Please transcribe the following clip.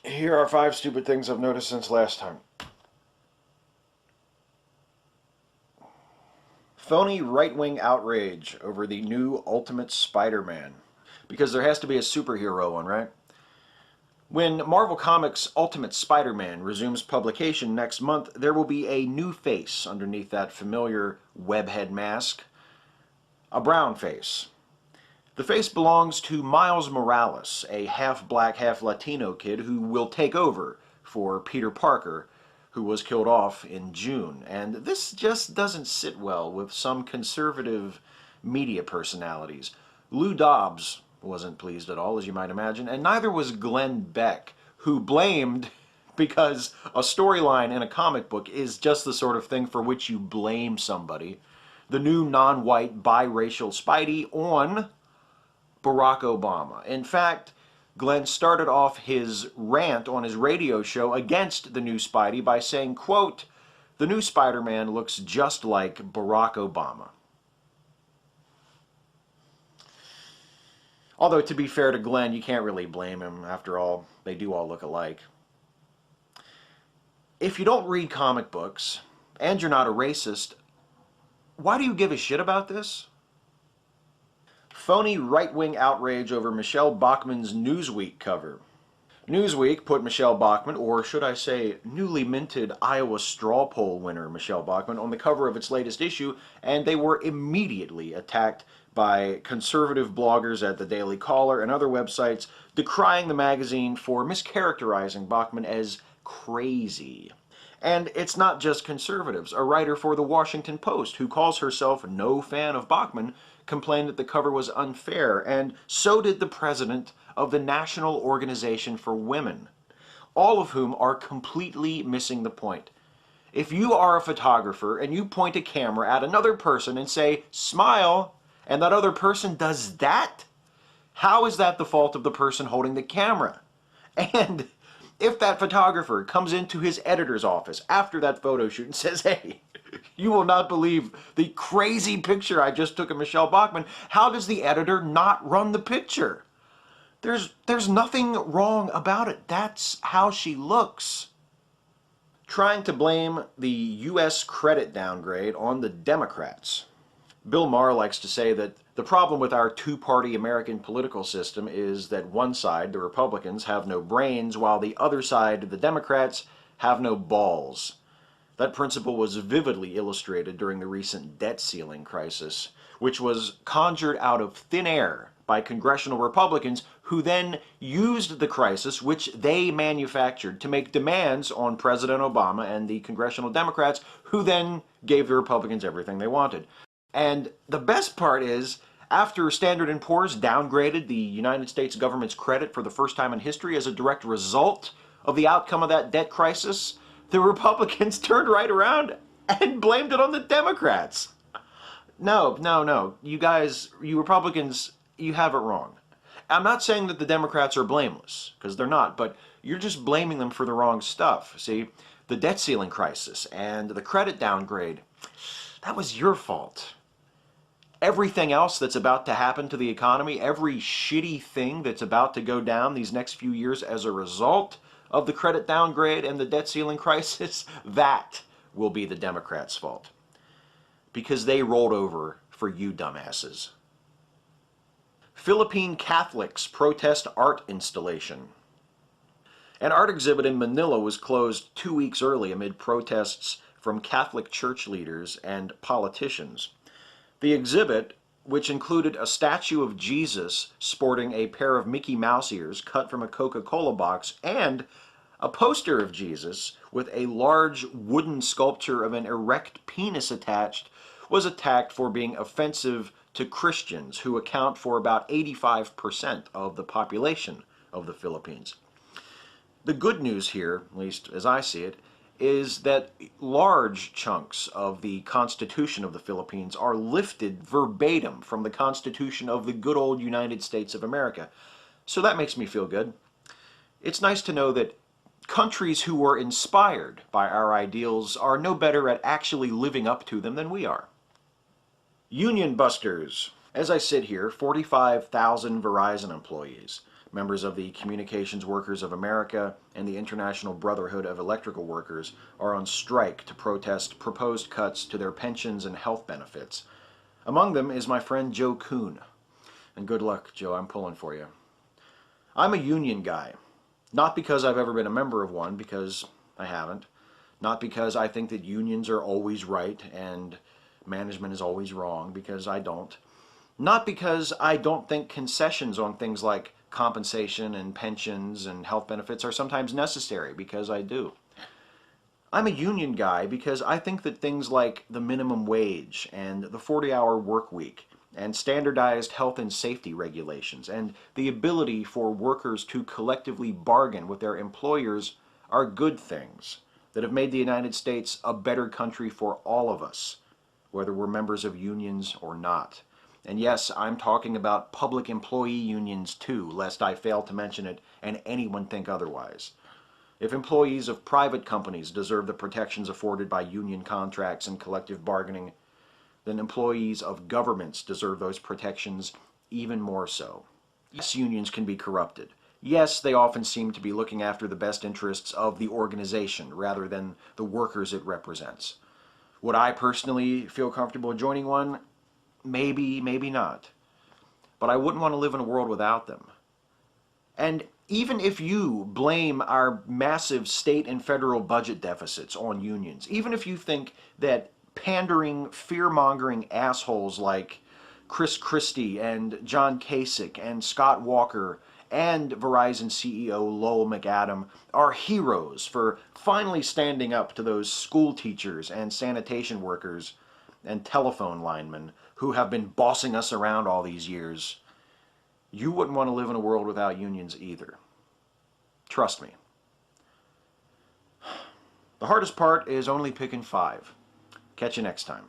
Here are 5 stupid things I've noticed since last time. Phony right-wing outrage over the new Ultimate Spider-Man. Because there has to be a superhero one, right? When Marvel Comics' Ultimate Spider-Man resumes publication next month, there will be a new face underneath that familiar webhead mask. A brown face. The face belongs to Miles Morales, a half-black, half-Latino kid who will take over for Peter Parker, who was killed off in June. And this just doesn't sit well with some conservative media personalities. Lou Dobbs wasn't pleased at all, as you might imagine, and neither was Glenn Beck, who blamed, because a storyline in a comic book is just the sort of thing for which you blame somebody, the new non-white biracial Spidey on Barack Obama. In fact, Glenn started off his rant on his radio show against the new Spidey by saying, quote, "The new Spider-Man looks just like Barack Obama." Although, to be fair to Glenn, you can't really blame him. After all, they do all look alike. If you don't read comic books, and you're not a racist, why do you give a shit about this? Phony right-wing outrage over Michele Bachmann's Newsweek cover. Newsweek put Michele Bachmann, or should I say newly minted Iowa straw poll winner Michele Bachmann, on the cover of its latest issue, and they were immediately attacked by conservative bloggers at the Daily Caller and other websites decrying the magazine for mischaracterizing Bachmann as crazy. And it's not just conservatives. A writer for the Washington Post, who calls herself no fan of Bachmann, complained that the cover was unfair, and so did the president of the National Organization for Women, all of whom are completely missing the point. If you are a photographer and you point a camera at another person and say, "Smile," and that other person does that, how is that the fault of the person holding the camera? And if that photographer comes into his editor's office after that photo shoot and says, "Hey, you will not believe the crazy picture I just took of Michele Bachmann," how does the editor not run the picture? There's nothing wrong about it. That's how she looks. Trying to blame the U.S. credit downgrade on the Democrats. Bill Maher likes to say that the problem with our two-party American political system is that one side, the Republicans, have no brains, while the other side, the Democrats, have no balls. That principle was vividly illustrated during the recent debt ceiling crisis, which was conjured out of thin air by congressional Republicans who then used the crisis, which they manufactured, to make demands on President Obama and the congressional Democrats, who then gave the Republicans everything they wanted. And the best part is, after Standard & Poor's downgraded the United States government's credit for the first time in history as a direct result of the outcome of that debt crisis, the Republicans turned right around and blamed it on the Democrats. No. You guys, you Republicans, you have it wrong. I'm not saying that the Democrats are blameless, because they're not, but you're just blaming them for the wrong stuff. See, the debt ceiling crisis and the credit downgrade, that was your fault. Everything else that's about to happen to the economy, every shitty thing that's about to go down these next few years as a result of the credit downgrade and the debt ceiling crisis, that will be the Democrats' fault. Because they rolled over for you dumbasses. Philippine Catholics protest art installation. An art exhibit in Manila was closed 2 weeks early amid protests from Catholic church leaders and politicians. The exhibit, which included a statue of Jesus sporting a pair of Mickey Mouse ears cut from a Coca-Cola box and a poster of Jesus with a large wooden sculpture of an erect penis attached, was attacked for being offensive to Christians, who account for about 85% of the population of the Philippines. The good news here, at least as I see it, is that large chunks of the Constitution of the Philippines are lifted verbatim from the Constitution of the good old United States of America. So that makes me feel good. It's nice to know that countries who were inspired by our ideals are no better at actually living up to them than we are. Union busters. As I sit here, 45,000 Verizon employees, members of the Communications Workers of America and the International Brotherhood of Electrical Workers, are on strike to protest proposed cuts to their pensions and health benefits. Among them is my friend Joe Kuhn. And good luck, Joe, I'm pulling for you. I'm a union guy. Not because I've ever been a member of one, because I haven't. Not because I think that unions are always right and management is always wrong, because I don't. Not because I don't think concessions on things like compensation and pensions and health benefits are sometimes necessary, because I do. I'm a union guy because I think that things like the minimum wage and the 40-hour work week and standardized health and safety regulations and the ability for workers to collectively bargain with their employers are good things that have made the United States a better country for all of us, whether we're members of unions or not. And yes, I'm talking about public employee unions too, lest I fail to mention it and anyone think otherwise. If employees of private companies deserve the protections afforded by union contracts and collective bargaining, then employees of governments deserve those protections even more so. Yes, unions can be corrupted. Yes, they often seem to be looking after the best interests of the organization rather than the workers it represents. Would I personally feel comfortable joining one? Maybe, maybe not. But I wouldn't want to live in a world without them. And even if you blame our massive state and federal budget deficits on unions, even if you think that pandering, fear-mongering assholes like Chris Christie and John Kasich and Scott Walker and Verizon CEO Lowell McAdam are heroes for finally standing up to those school teachers and sanitation workers and telephone linemen who have been bossing us around all these years, you wouldn't want to live in a world without unions either. Trust me. The hardest part is only picking 5. Catch you next time.